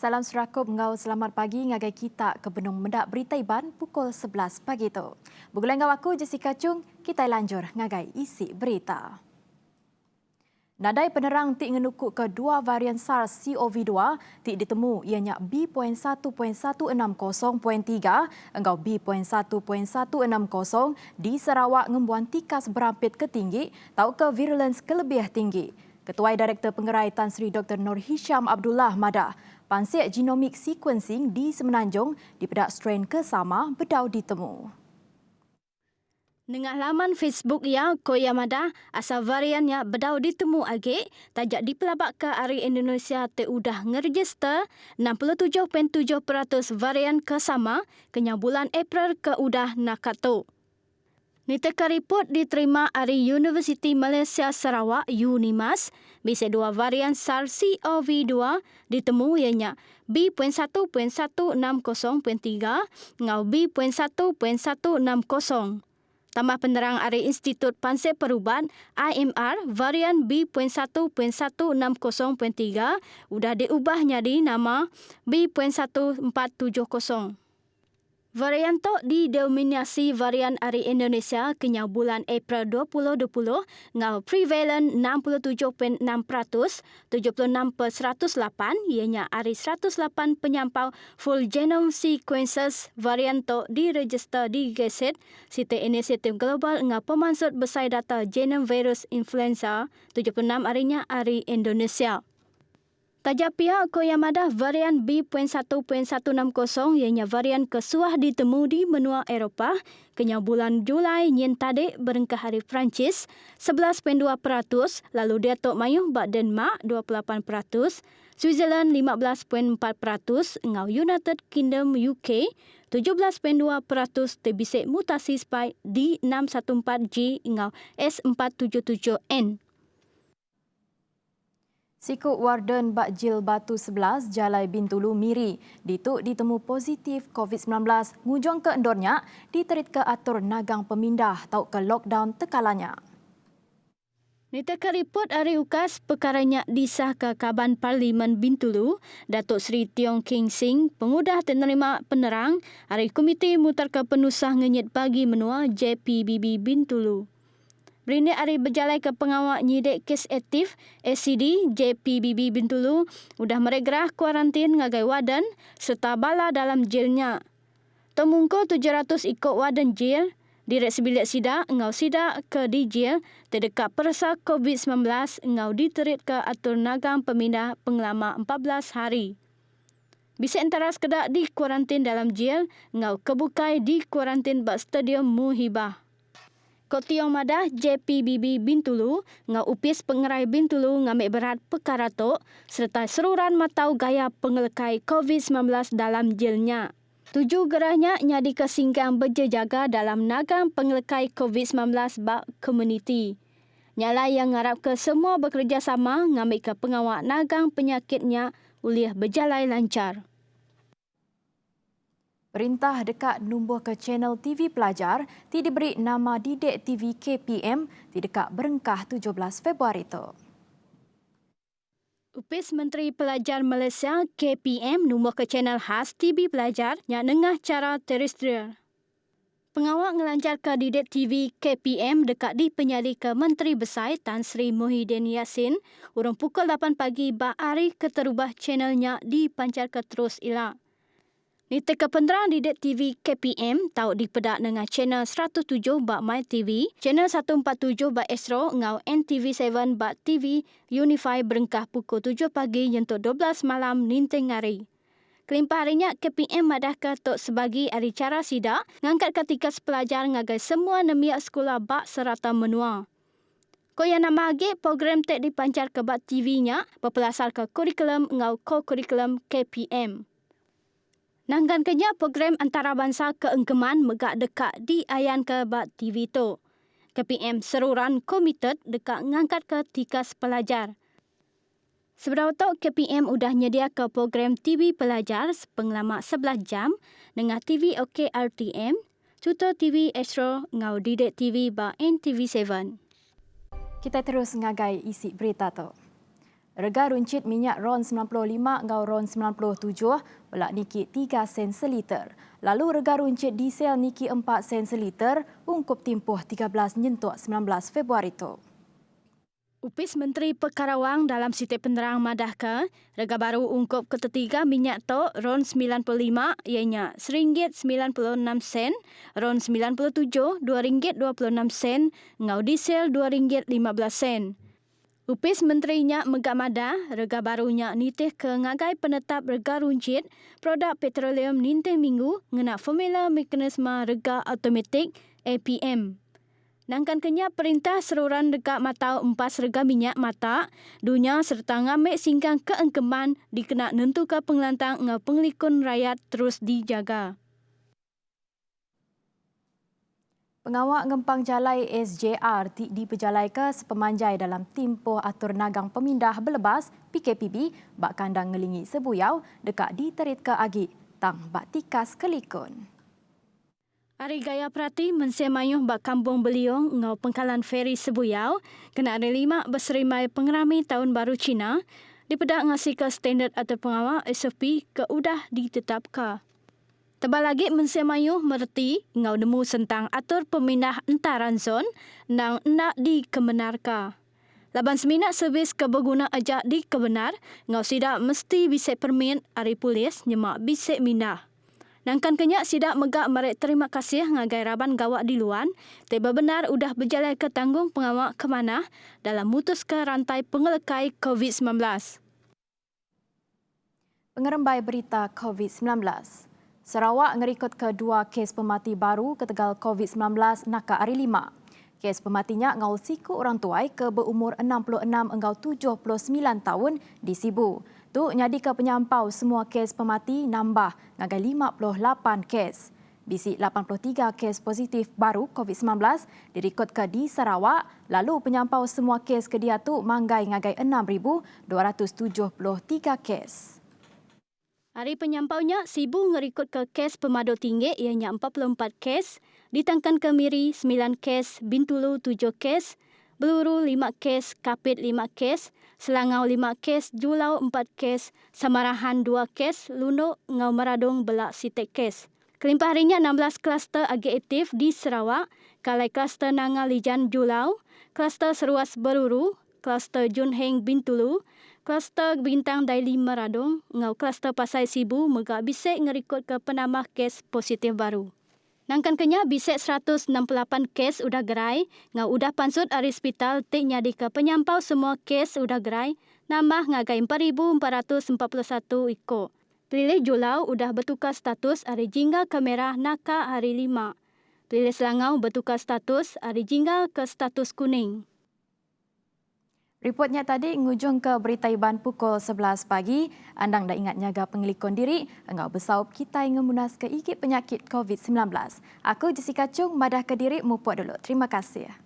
Salam serakup ngau selamat pagi ngagai kita ke benung mendak berita Iban pukul 11 pagi tu. Bergulai ngau aku Jessica Chung, kita lanjur ngagai isi berita. Nadai penerang ti ngenukuk kedua varian SARS-CoV-2 ti ditemu ianya B.1.160.3 engkau B.1.160 di Sarawak ngembuan tikas berampit ketinggi tau ke virulence kelebih tinggi. Ketua Direktur Pengerai Tan Sri Dr. Nur Hisham Abdullah Madah, pansik genomic sequencing di Semenanjung di pedak strain kesama bedau ditemu. Dengan laman Facebook ya, Koyamada, asal variannya bedau ditemu age, tajak dipelabak ke hari Indonesia udah ngeregister 67.7% varian kesama kenya bulan April ke udah nakato. Niteka report diterima dari Universiti Malaysia Sarawak UNIMAS, bisa dua varian SARS-CoV-2 ditemu ianya B.1.160.3 ngau B.1.160. Tambah penerang dari Institut Pansir Perubahan IMR, varian B.1.160.3 sudah diubah jadi nama B.1470. Varian tu didominasi varian dari Indonesia kenya bulan April 2020 ngau prevalent 67.6%, 76/108 ianya dari 108 penyampau full genome sequences varian tu diregister di GESID, Siti Inisiatif Global ngau pemansut besar data genome virus influenza 76 harinya dari Indonesia. Tajak pihak Koyamada varian B.1.160 ianya varian kesuah ditemu di benua Eropah kenya bulan Julai nyen tadi berengkah hari Perancis 11.2%, lalu Datuk Mayuh bak Denmark 28%, Switzerland 15.4%, ngau United Kingdom UK 17.2% terbisik mutasi spike di 614G ngau S477N. Sikuk Warden Bakjil Batu 11 Jalai Bintulu Miri dituk ditemu positif COVID-19 ngujung ke endornya diterit ke atur nagang pemindah tau ke lockdown tekalanya. Niteka report hari UKAS perkaranya disah ke Kaban Parlimen Bintulu, Datuk Seri Tiong King Sing, pengudah menerima penerang hari Komiti Mutarka Penusah Ngenyit Pagi Menua JPBB Bintulu. Berini hari berjalan ke pengawal nyidik kes aktif SCD JPBB Bintulu udah meregrah kuarantin ngagai wadan serta bala dalam jailnya. Temungko 700 ikut wadan jail direk sebilik sidak ngau sidak ke di jail terdekat perasa COVID-19 ngau diterit ke atur nagang pemindah pengelama 14 hari. Bisa antara sekedak di kuarantin dalam jail ngau kebukai di kuarantin bak stadium Muhibah. Kotiong Madah JPBB Bintulu ngau upis pengerai Bintulu ngambil berat perkara tu serta seruran matau gaya pengelekai COVID-19 dalam jailnya. Tujuh gerahnya nyadi kesinggang berjaga dalam nagang pengelekai COVID-19 bak komuniti. Nyala yang ngarap ke semua bekerjasama ngambil ke pengawal nagang penyakitnya ulih berjalan lancar. Perintah dekat numbuh ke channel TV Pelajar ti diberi nama Didik TV KPM ti dekat berengkah 17 Februari tu. Upis Menteri Pelajar Malaysia KPM numbuh ke channel khas TV Pelajar yang nengah cara terestrial. Pengawal ngelancar ke Didik TV KPM dekat di penyali ke Menteri Besar Tan Sri Muhyiddin Yassin urung pukul 8 pagi bak hari keterubah channelnya dipancar ke terus ilah. Niteka penerang Didik TV KPM tahu dipedak dengan channel 107 bak My TV, channel 147 bak Astro ngau NTV7 bak TV Unify berengkah pukul 7 pagi yentuk 12 malam ninting hari. Kelimpah harinya KPM madah ke tok sebagi hari cara sidak ngangkat ketikas pelajar ngagai semua nemiak sekolah bak serata menua. Koya nama age program tek dipancar ke bak TV-nya berpelasar ke kurikulum ngau ko-kurikulum KPM. Nanggan kenya program antarabangsa keengkeman megak dekat di ayan ke bat TV tu. KPM seruran komited dekat ngangkat ke tikas pelajar. Seberapa tu KPM udah nyedia ke program TV pelajar pengelama 11 jam dengan TV OK RTM, Tutor TV Astro ngau Didik TV bak NTV7. Kita terus ngagai isi berita tu. Rega runcit minyak RON 95 ngau RON 97 belak niki 3 sen seliter. Lalu rega runcit diesel niki 4 sen seliter ungkup timpuh 13 nyentuk 19 Februari itu. Upis Menteri Perkara Wang dalam sitip penerang madahkan, rega baru ungkup ketiga minyak tok RON 95 ianya RM1.96, RON 97 RM2.26, ngau diesel RM2.15. Upis Menterinya Megak Madah, rega barunya nitih ke ngagai penetap rega runcit produk petroleum nintih minggu ngena formula mekanisme rega automatik APM. Nangkan kenya perintah seruran dekat matau empas rega minyak mata, dunia serta ngambil singkang keengkeman dikena nentukan pengelantang ngau pengelikun rakyat terus dijaga. Pengawak ngempang jalai SJR diperjalai ke sepemanjai dalam timpuh atur nagang pemindah belebas PKPB bak kandang ngelingi sebuyau dekat diterit ke agi tang bak tikas kelikun. Ari Gaya Prati mensemayuh bak kampung Beliong ngau pengkalan feri sebuyau kena ada 5 berserimai pengerami tahun baru Cina dipedak ngasih ke standard atau pengawak SOP ke udah ditetapkan. Tebal lagi mensemayuh merti ngau nemu sentang atur pemindah entaran zon nang nak dikebenarkan. Laban seminat servis keberguna ajak dikebenar ngau sidak mesti bisik permit ari polis nyemak bisik mindah. Nangkan kenyak sidak megak merek terima kasih ngagai raban gawak di luan, tiba benar udah berjalan ke tanggung pengawak ke mana dalam mutuskan rantai pengelekai COVID-19. Pengerembai berita COVID-19. Sarawak ngerikut ke 2 kes pemati baru ketegal COVID-19 naka hari 5. Kes pematinya ngau siku orang tuai ke berumur 66 engau 79 tahun di Sibu. Tu nyadi ke penyampau semua kes pemati nambah ngagai 58 kes. Bisi 83 kes positif baru COVID-19 dirikut ke di Sarawak, lalu penyampau semua kes ke dia tu manggai ngagai 6,273 kes. Hari penyampaunya, Sibu ngerikut ke kes pemadu tinggi ianya 44 kes, ditangkan ke Miri 9 kes, Bintulu 7 kes, Beluru 5 kes, Kapit 5 kes, Selangau 5 kes, Julau 4 kes, Samarahan 2 kes, Lunuk ngau Meradung belak sitek kes. Kelimpah harinya 16 kluster agi aktif di Sarawak, kalai kluster Nanga Lijan Julau, kluster Seruas Beruru, kluster Junheng Bintulu, kluster Bintang Daili Meradung, ngau kluster Pasai Sibu megak bisik ngerikut ke penambah kes positif baru. Nangkan kenya bisik 168 kes udah gerai, ngau udah pansut ari hospital tik nyadi ke penyampau semua kes udah gerai, nambah ngagai 4,441 ikut. Pilih Julau udah bertukar status ari jingga ke merah naka hari 5. Pilih Selangau bertukar status ari jingga ke status kuning. Reportnya tadi ngujung ke berita Iban pukul 11 pagi. Andang dah ingat nyaga pengelikon diri, engau bersaup kita ingin munas ke igit penyakit COVID-19. Aku Jessica Chung, madah ke diri mupuk dulu. Terima kasih.